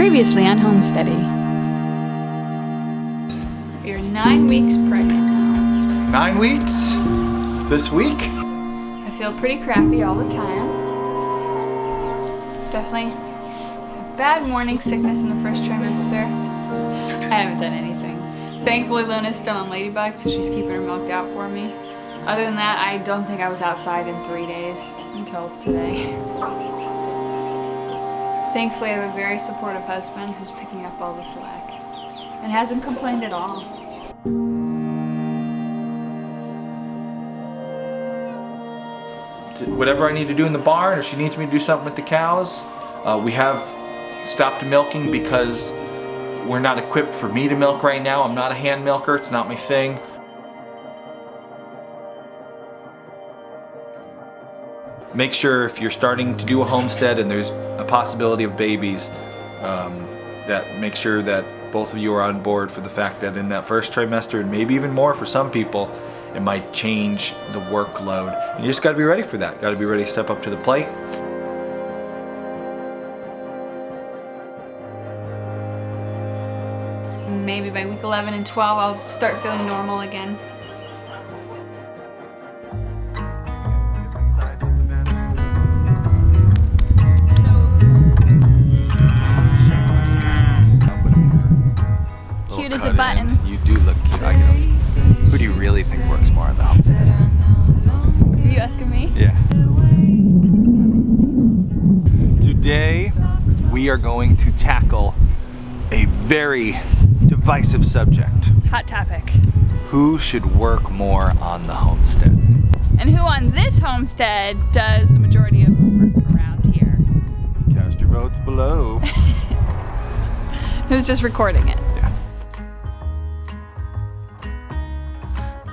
Previously on Homesteady. You're 9 weeks pregnant now. 9 weeks? This week? I feel pretty crappy all the time. Definitely have bad morning sickness in the first trimester. I haven't done anything. Thankfully Luna's still on ladybugs, so she's keeping her milked out for me. Other than that, I don't think I was outside in 3 days until today. Thankfully, I have a very supportive husband who's picking up all the slack and hasn't complained at all. Whatever I need to do in the barn, or she needs me to do something with the cows. We have stopped milking because we're not equipped for me to milk right now. I'm not a hand milker, it's not my thing. Make sure if you're starting to do a homestead and there's a possibility of babies, that make sure that both of you are on board for the fact that in that first trimester, and maybe even more for some people, it might change the workload. And you just gotta be ready for that. Gotta be ready to step up to the plate. Maybe by week 11 and 12, I'll start feeling normal again. Cute as a button. You do look cute. I can always, who do you really think works more on the Homestead? Are you asking me? Yeah. Today, we are going to tackle a very divisive subject. Hot topic. Who should work more on the Homestead? And who on this homestead does the majority of the work around here? Cast your votes below. Who's just recording it? Yeah.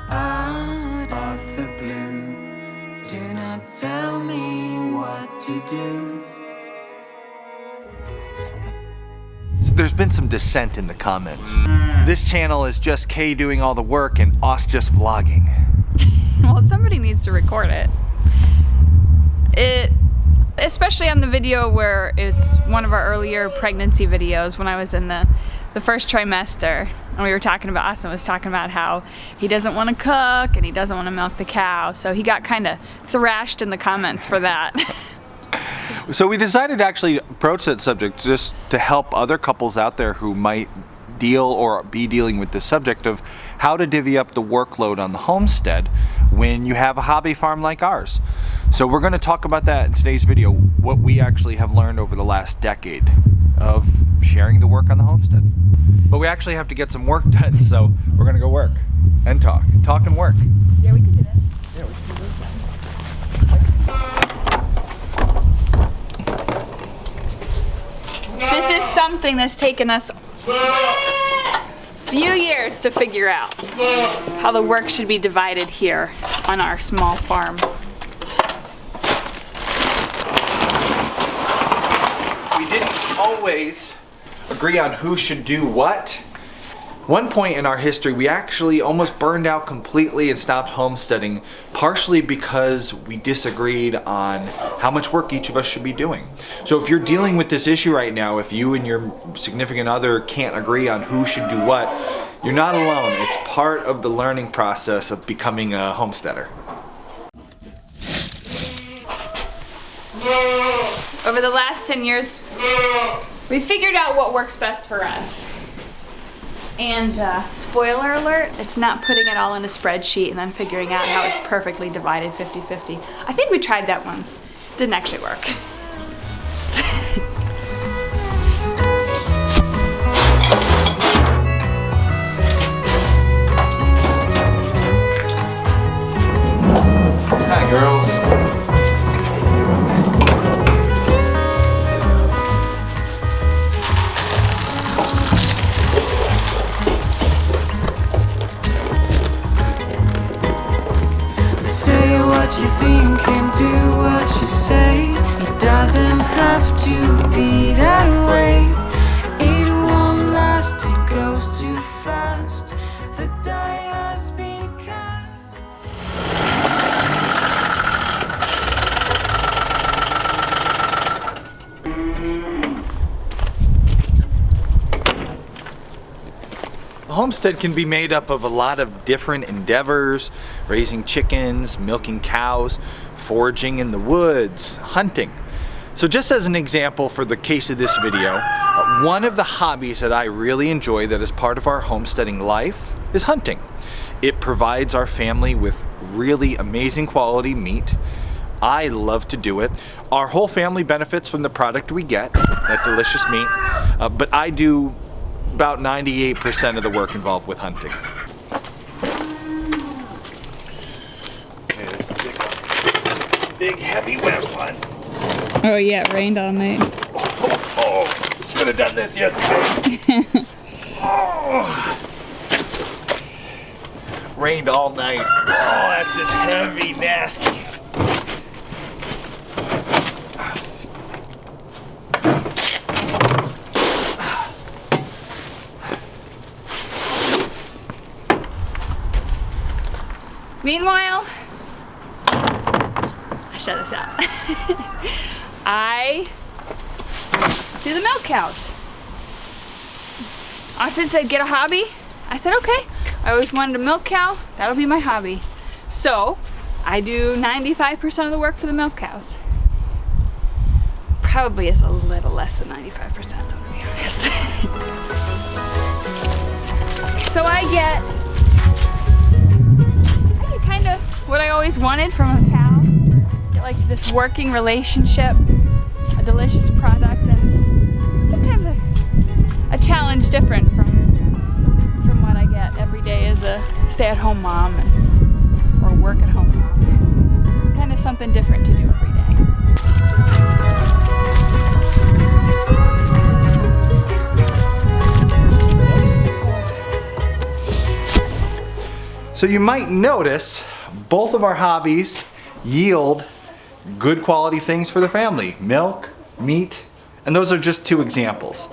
Out of the blue, do not tell me what to do. So there's been some dissent in the comments. This channel is just Kay doing all the work and us just vlogging. Well, somebody needs to record it. Especially on the video where it's one of our earlier pregnancy videos when I was in the first trimester, and we were talking about, Austin was talking about how he doesn't want to cook and he doesn't want to milk the cow, so he got kind of thrashed in the comments for that. So we decided to actually approach that subject just to help other couples out there who might deal or be dealing with this subject of how to divvy up the workload on the homestead when you have a hobby farm like ours. So we're going to talk about that in today's video, what we actually have learned over the last decade of sharing the work on the homestead. But we actually have to get some work done, so we're going to go work and talk and work. Yeah, we can do that. Yeah, we can do that. This is something that's taken us few years to figure out how the work should be divided here on our small farm. We didn't always agree on who should do what. One point in our history, we actually almost burned out completely and stopped homesteading, partially because we disagreed on how much work each of us should be doing. So if you're dealing with this issue right now, if you and your significant other can't agree on who should do what, you're not alone. It's part of the learning process of becoming a homesteader. Over the last 10 years, we figured out what works best for us. And spoiler alert, it's not putting it all in a spreadsheet and then figuring out how it's perfectly divided 50-50. I think we tried that once. Didn't actually work. Hi, girls. Say what you think and do what you say. You don't Homestead can be made up of a lot of different endeavors: raising chickens, milking cows, foraging in the woods, hunting. So just as an example for the case of this video, one of the hobbies that I really enjoy that is part of our homesteading life is hunting. It provides our family with really amazing quality meat. I love to do it. Our whole family benefits from the product we get, that delicious meat, but I do about 98% of the work involved with hunting. Okay, this is a big heavy wet one. Oh yeah, it rained all night. Oh, should have done this yesterday. Oh. Rained all night. Oh, that's just heavy, nasty. Meanwhile, I shut this out. I do the milk cows. Austin said, get a hobby. I said, okay. I always wanted a milk cow. That'll be my hobby. So I do 95% of the work for the milk cows. Probably is a little less than 95% though, to be honest. So I get kind of what I always wanted from a cow. Get like this working relationship, a delicious product, and sometimes a challenge different from what I get every day as a stay-at-home mom or work-at-home mom. Kind of something different to do every day. So you might notice both of our hobbies yield good quality things for the family: milk, meat, and those are just two examples.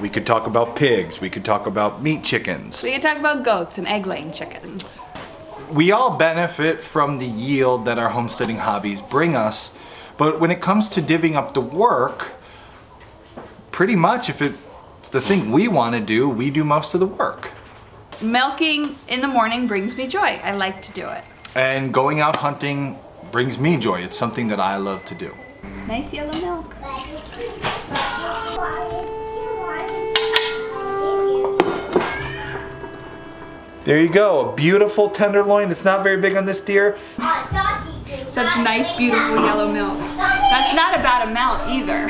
We could talk about pigs, we could talk about meat chickens. We could talk about goats and egg-laying chickens. We all benefit from the yield that our homesteading hobbies bring us, but when it comes to divvying up the work, pretty much if it's the thing we want to do, we do most of the work. Milking in the morning brings me joy. I like to do it. And going out hunting brings me joy. It's something that I love to do. Nice yellow milk. There you go, a beautiful tenderloin. It's not very big on this deer. Such nice, beautiful yellow milk. That's not a bad amount either.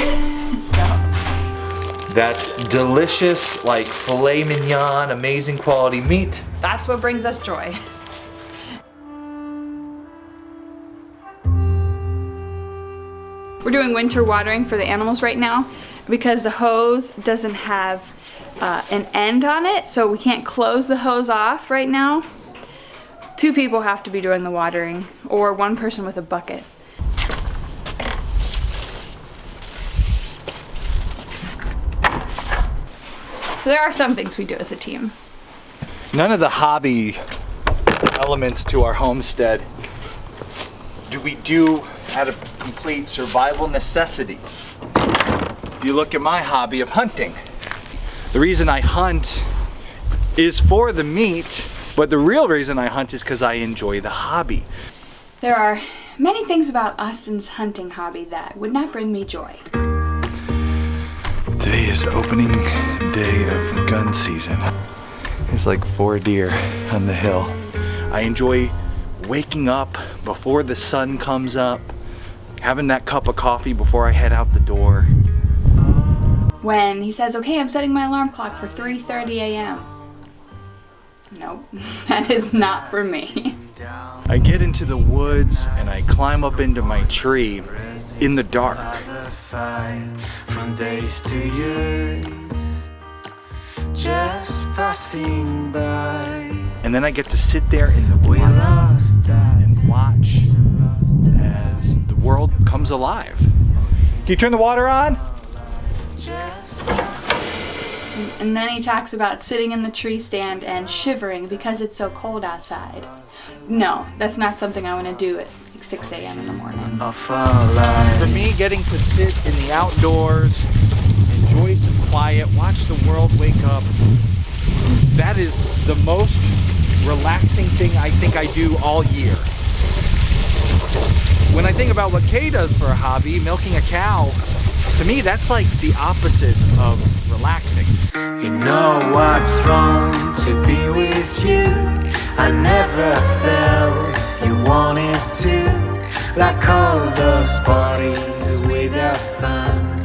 That's delicious, like filet mignon, amazing quality meat. That's what brings us joy. We're doing winter watering for the animals right now because the hose doesn't have an end on it, so we can't close the hose off right now. 2 people have to be doing the watering, or 1 person with a bucket. So there are some things we do as a team. None of the hobby elements to our homestead do we do out of complete survival necessity. If you look at my hobby of hunting, the reason I hunt is for the meat, but the real reason I hunt is because I enjoy the hobby. There are many things about Austin's hunting hobby that would not bring me joy. Today is opening day of gun season. There's like 4 deer on the hill. I enjoy waking up before the sun comes up, having that cup of coffee before I head out the door. When he says, okay, I'm setting my alarm clock for 3:30 a.m. Nope, that is not for me. I get into the woods and I climb up into my tree in the dark. From days to years, just passing by. And then I get to sit there in the water and watch as the world comes alive. Can you turn the water on? And then he talks about sitting in the tree stand and shivering because it's so cold outside. No, that's not something I want to do at 6 a.m. in the morning. For me, getting to sit in the outdoors, enjoy some quiet, watch the world wake up, That is the most relaxing thing I think I do all year. When I think about what Kay does for a hobby, milking a cow, to me that's like the opposite of relaxing. You know what's wrong to be with you. I never felt you wanted to, like all those parties without fun,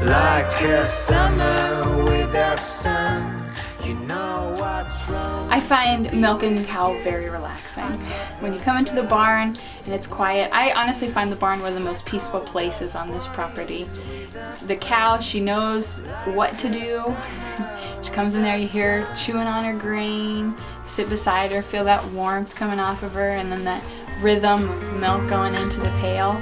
like a summer without sun. You know what's wrong. I find milking a cow very relaxing. When you come into the barn and it's quiet, I honestly find the barn one of the most peaceful places on this property. The cow, she knows what to do. She comes in there, you hear her chewing on her grain, sit beside her, feel that warmth coming off of her, and then that rhythm of milk going into the pail.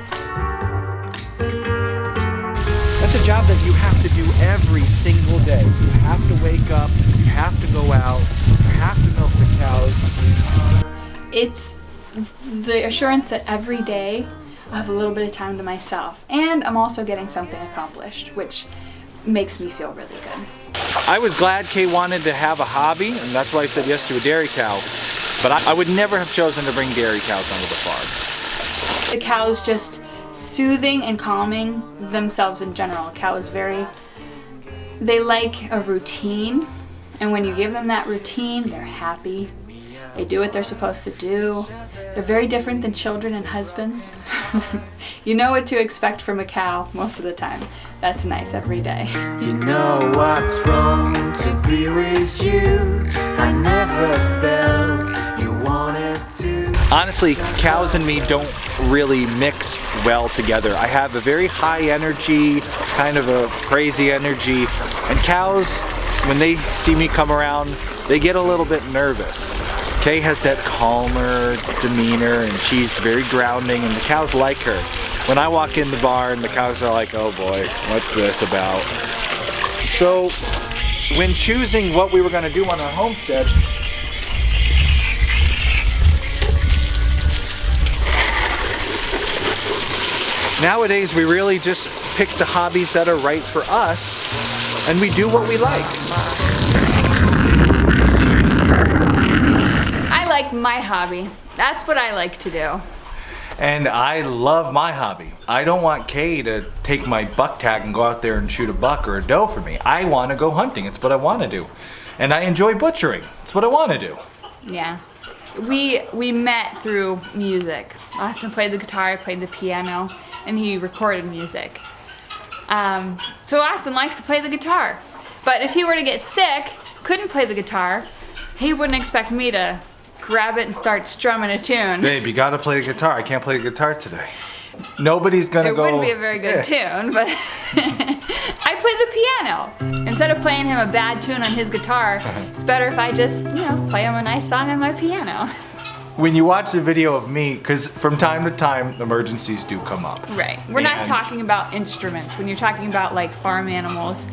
That's a job that you have to do every single day. You have to wake up, you have to go out, you have to milk the cows. It's the assurance that every day I have a little bit of time to myself, and I'm also getting something accomplished, which makes me feel really good. I was glad Kay wanted to have a hobby, and that's why I said yes to a dairy cow. But I would never have chosen to bring dairy cows onto the farm. The cows just soothing and calming themselves in general. A cow is they like a routine, and when you give them that routine, they're happy. They do what they're supposed to do. They're very different than children and husbands. You know what to expect from a cow most of the time. That's nice every day. You know what's wrong to be with you. I never felt you wanted to. Honestly, cows and me don't really mix well together. I have a very high energy, kind of a crazy energy, and cows, when they see me come around, they get a little bit nervous. Kay has that calmer demeanor, and she's very grounding, and the cows like her. When I walk in the barn, the cows are like, oh boy, what's this about? So, when choosing what we were going to do on our homestead, nowadays we really just pick the hobbies that are right for us, and we do what we like. I like my hobby. That's what I like to do. And I love my hobby. I don't want Kay to take my buck tag and go out there and shoot a buck or a doe for me. I want to go hunting. It's what I want to do. And I enjoy butchering. It's what I want to do. Yeah. We met through music. Austin played the guitar, I played the piano, and he recorded music. So Austin likes to play the guitar. But if he were to get sick, couldn't play the guitar, he wouldn't expect me to grab it and start strumming a tune. Babe, you gotta play the guitar. I can't play the guitar today. Nobody's gonna go. It wouldn't be a very good tune, but I play the piano. Instead of playing him a bad tune on his guitar, it's better if I just, play him a nice song on my piano. When you watch the video of me, because from time to time, emergencies do come up. Right. We're not talking about instruments. When you're talking about like farm animals,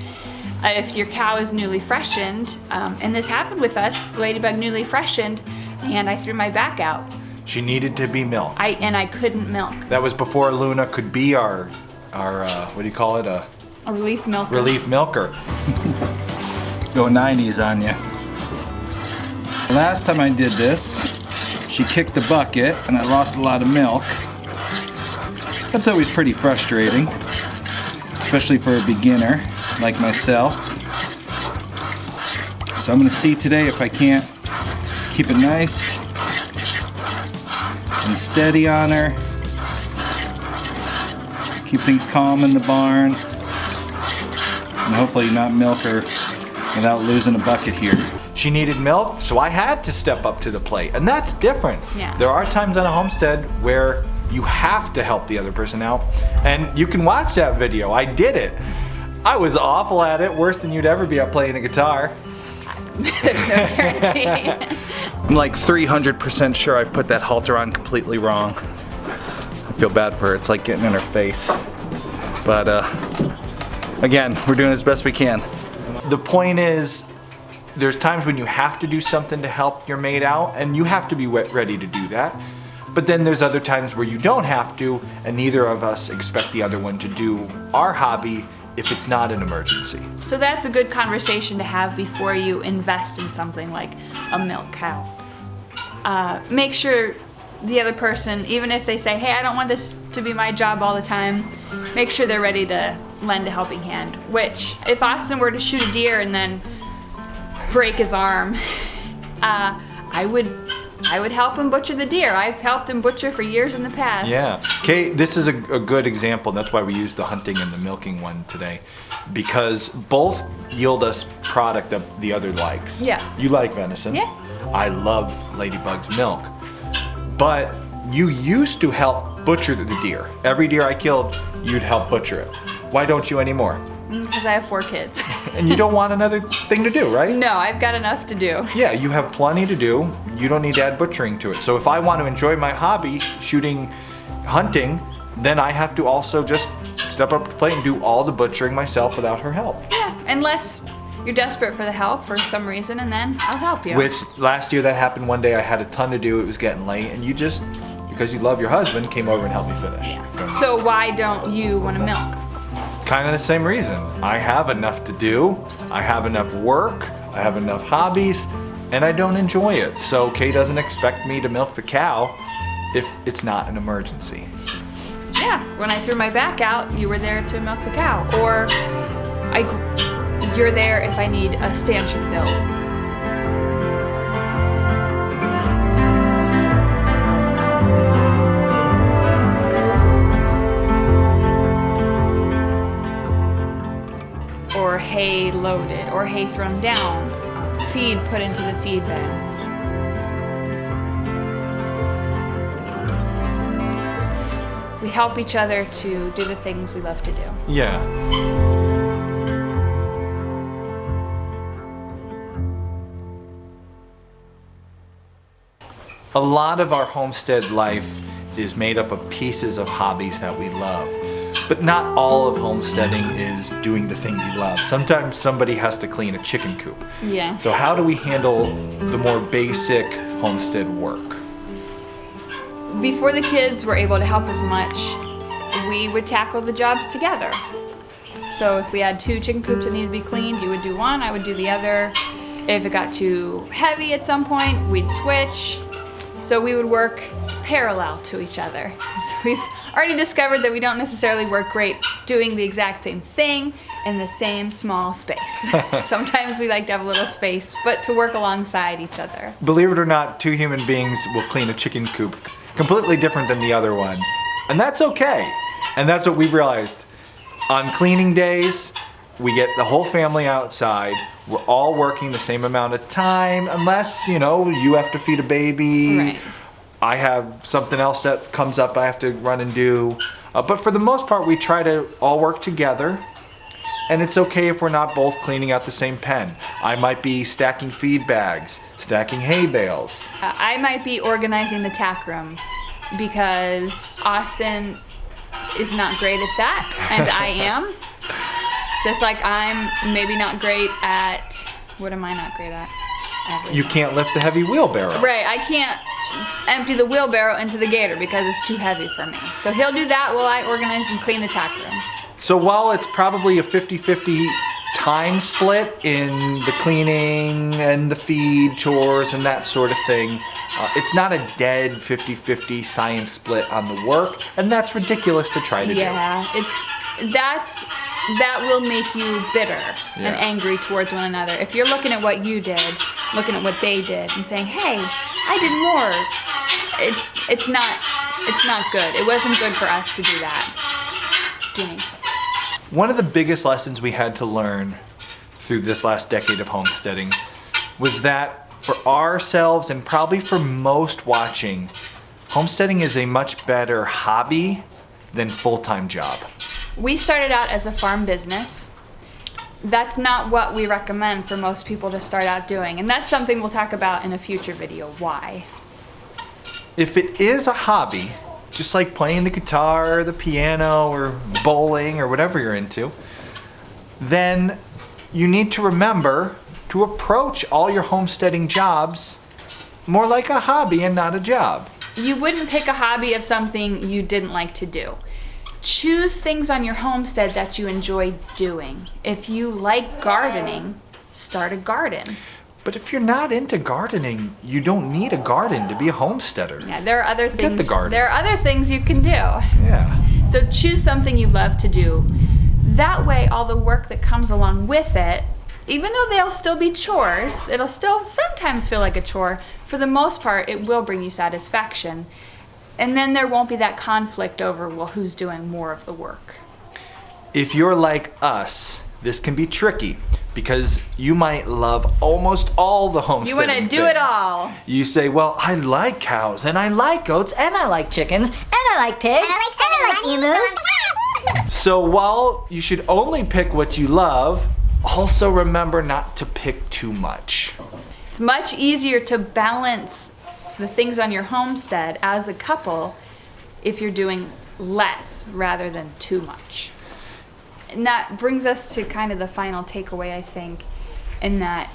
if your cow is newly freshened, and this happened with us, Ladybug newly freshened, and I threw my back out. She needed to be milked. I couldn't milk. That was before Luna could be our what do you call it? A relief milker. Relief milker. Go 90s on you. Last time I did this, she kicked the bucket and I lost a lot of milk. That's always pretty frustrating, especially for a beginner like myself. So I'm gonna see today if I can't keep it nice and steady on her. Keep things calm in the barn. And hopefully not milk her without losing a bucket here. She needed milk, so I had to step up to the plate. And that's different. Yeah. There are times on a homestead where you have to help the other person out. And you can watch that video. I did it. I was awful at it, worse than you'd ever be at playing a guitar. There's no guarantee. I'm like 300% sure I've put that halter on completely wrong. I feel bad for her. It's like getting in her face. But again, we're doing as best we can. The point is, there's times when you have to do something to help your mate out, and you have to be ready to do that. But then there's other times where you don't have to, and neither of us expect the other one to do our hobby if it's not an emergency. So that's a good conversation to have before you invest in something like a milk cow. Make sure the other person, even if they say, hey, I don't want this to be my job all the time, make sure they're ready to lend a helping hand. Which, if Austin were to shoot a deer and then break his arm, I would help him butcher the deer. I've helped him butcher for years in the past. Yeah. Kate, this is a good example. That's why we used the hunting and the milking one today, because both yield us product that the other likes. Yeah. You like venison. Yeah. I love Ladybug's milk. But you used to help butcher the deer. Every deer I killed, you'd help butcher it. Why don't you anymore? Because I have 4 kids. And you don't want another thing to do, right? No, I've got enough to do. Yeah, you have plenty to do. You don't need to add butchering to it. So if I want to enjoy my hobby, shooting, hunting, then I have to also just step up to the plate and do all the butchering myself without her help. Yeah, unless you're desperate for the help for some reason, and then I'll help you. Which last year that happened one day. I had a ton to do. It was getting late, and you just, because you love your husband, came over and helped me finish. So why don't you want to milk? Kind of the same reason. I have enough to do. I have enough work. I have enough hobbies, and I don't enjoy it. So Kay doesn't expect me to milk the cow if it's not an emergency. Yeah, when I threw my back out, you were there to milk the cow. Or you're there if I need a stanchion built. Or hay loaded, or hay thrown down, feed put into the feed bin. We help each other to do the things we love to do. Yeah. A lot of our homestead life is made up of pieces of hobbies that we love. But not all of homesteading is doing the thing you love. Sometimes somebody has to clean a chicken coop. Yeah. So how do we handle the more basic homestead work? Before the kids were able to help as much, we would tackle the jobs together. So if we had 2 chicken coops that needed to be cleaned, you would do one, I would do the other. If it got too heavy at some point, we'd switch. So we would work parallel to each other. So we've already discovered that we don't necessarily work great doing the exact same thing in the same small space. Sometimes we like to have a little space, but to work alongside each other. Believe it or not, 2 human beings will clean a chicken coop completely different than the other one. And that's okay. And that's what we've realized. On cleaning days, we get the whole family outside. We're all working the same amount of time, unless, you have to feed a baby. Right. I have something else that comes up I have to run and do. But for the most part, we try to all work together. And it's okay if we're not both cleaning out the same pen. I might be stacking feed bags, stacking hay bales. I might be organizing the tack room because Austin is not great at that, and I am. Just like I'm maybe not great at, what am I not great at? Everything. You can't lift the heavy wheelbarrow. Right, I can't empty the wheelbarrow into the gator because it's too heavy for me. So he'll do that while I organize and clean the tack room. So while it's probably a 50-50 time split in the cleaning and the feed, chores, and that sort of thing, it's not a dead 50-50 science split on the work, and that's ridiculous to try to do. Yeah, that will make you bitter and angry towards one another. If you're looking at what you did, looking at what they did, and saying, "Hey, I did more," it's not good. It wasn't good for us to do that. Guinea. One of the biggest lessons we had to learn through this last decade of homesteading was that for ourselves and probably for most watching, homesteading is a much better hobby than full-time job. We started out as a farm business. That's not what we recommend for most people to start out doing, and that's something we'll talk about in a future video, why. If it is a hobby, just like playing the guitar or the piano or bowling or whatever you're into, then you need to remember to approach all your homesteading jobs more like a hobby and not a job. You wouldn't pick a hobby of something you didn't like to do. choose things on your homestead that you enjoy doing. If you like gardening, start a garden. But if you're not into gardening, you don't need a garden to be a homesteader. Yeah, there are other Forget things. the garden. There are other things you can do. Yeah. So choose something you love to do. That way, all the work that comes along with it, even though they'll still be chores, it'll still sometimes feel like a chore. For the most part, it will bring you satisfaction. And then there won't be that conflict over, well, who's doing more of the work. If you're like us, this can be tricky because you might love almost all the homesteading You want to do it things. all. You say, well, I like cows and I like goats and I like chickens. And I like pigs. And I like emus. So while you should only pick what you love, also remember not to pick too much. It's much easier to balance the things on your homestead as a couple if you're doing less rather than too much. And that brings us to kind of the final takeaway, I think, in that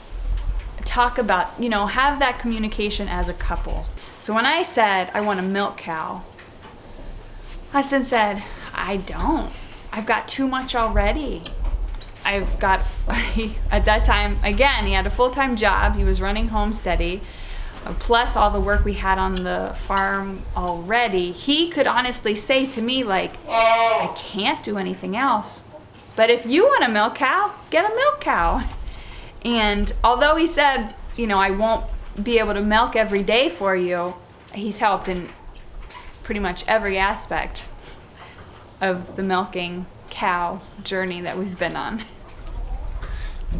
talk about, have that communication as a couple. So when I said I want a milk cow, Huston said, I don't. I've got too much already. At that time, again, he had a full-time job. He was running Homesteady, plus all the work we had on the farm already. He could honestly say to me, like, I can't do anything else. But if you want a milk cow, get a milk cow. And although he said, I won't be able to milk every day for you, he's helped in pretty much every aspect of the milking cow journey that we've been on.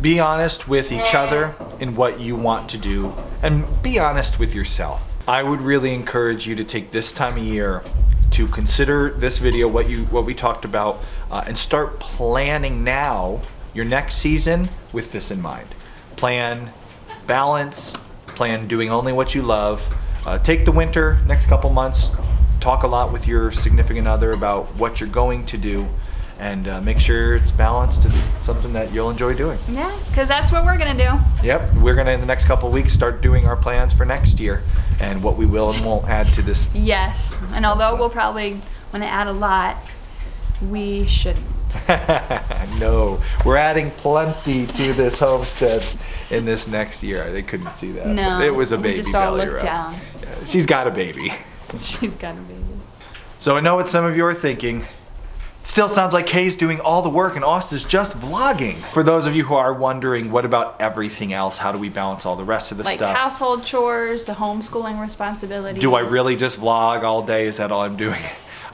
Be honest with each other in what you want to do, and be honest with yourself. I would really encourage you to take this time of year to consider this video, what we talked about, and start planning now your next season with this in mind. Plan balance, plan doing only what you love. Take the winter, next couple months, talk a lot with your significant other about what you're going to do, and make sure it's balanced and something that you'll enjoy doing. Yeah, because that's what we're going to do. Yep, we're gonna in the next couple of weeks start doing our plans for next year and what we will and won't add to this. Yes, and although we'll probably want to add a lot, we shouldn't. No, we're adding plenty to this homestead in this next year. They couldn't see that. No, but it was a we baby just all belly looked rub. down. Yeah, she's got a baby. She's got a baby. So I know what some of you are thinking. It still sounds like Kay's doing all the work and Austin's just vlogging. For those of you who are wondering, what about everything else? How do we balance all the rest of the Like stuff? household chores, the homeschooling responsibilities. Do I really just vlog all day? Is that all I'm doing?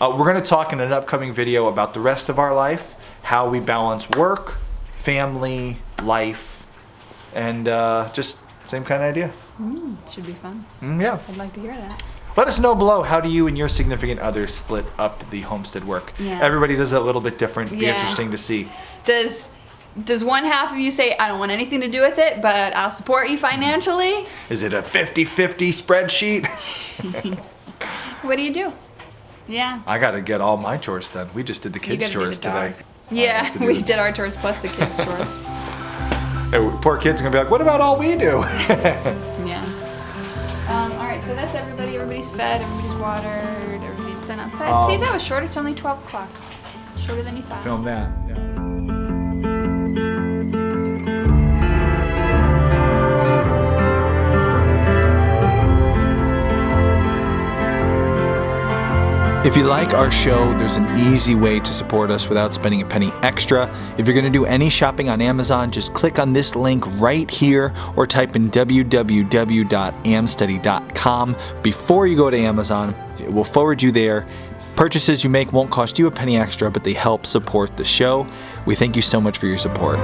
We're going to talk in an upcoming video about the rest of our life, how we balance work, family, life, and just same kind of idea. Should be fun. Yeah. I'd like to hear that. Let us know below, how do you and your significant other split up the homestead work? Yeah. Everybody does it a little bit different. Be Yeah. interesting to see. Does one half of you say, I don't want anything to do with it, but I'll support you financially? Is it a 50-50 spreadsheet? What do you do? Yeah. I got to get all my chores done. We just did the You kids' gotta do chores the today. dogs. Yeah, to do we them. did our chores plus the kids' chores. Hey, poor kids are going to be like, what about all we do? Yeah. All right, so that's everybody. Everybody's fed, everybody's watered, everybody's done outside. See, that was short. It's only 12 o'clock. Shorter than you thought. Film that. Yeah. If you like our show, there's an easy way to support us without spending a penny extra. If you're going to do any shopping on Amazon, just click on this link right here or type in www.amsteady.com before you go to Amazon. It will forward you there. Purchases you make won't cost you a penny extra, but they help support the show. We thank you so much for your support.